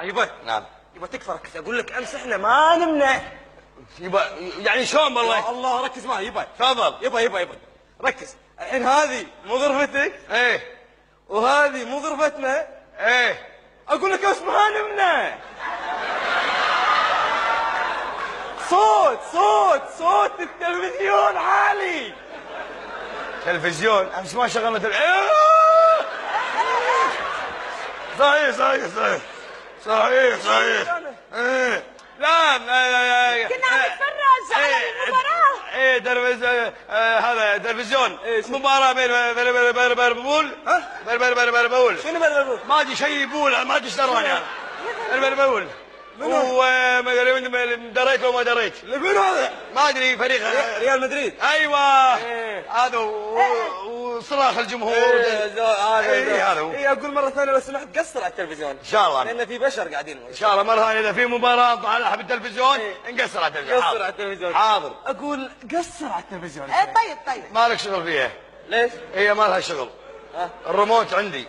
يبا نعم. يبا تكفى ركز، اقول لك امس احنا ما نمنا. يبا يعني شلون بالله؟ يا الله ركز معي يبا. تفضل. يبا ركز. الحين هذه مو غرفتك. ايه. وهذه مو غرفتنا. ايه. اقول لك امس ما نمنا. صوت التلفزيون عالي. تلفزيون امس ما شغلنا صحيح. ايه. لا كنا نتفرج على المباراة. ايه تلفزيون. هذا تلفزيون. مباراة بين بربول. بربول. شنو بربول؟ ما ادري شيء يبول، ما ادري ايش دراني انا. بربول. دريت لو ما دريت. منو هذا؟ ما ادري فريق ريال مدريد. ايوه. إيه. هذا وصراخ الجمهور. هذا هو. اقول مره ثانيه لو سمحت قصر على التلفزيون ان شاء الله، لان في بشر قاعدين. ان شاء الله مره ثانيه اذا في مباراه طالعها بالتلفزيون نقصر على التلفزيون. قصر على التلفزيون. حاضر. اقول قصر على التلفزيون. طيب ما لك شغل فيها. ليش؟ هي ما لها شغل. الريموت عندي.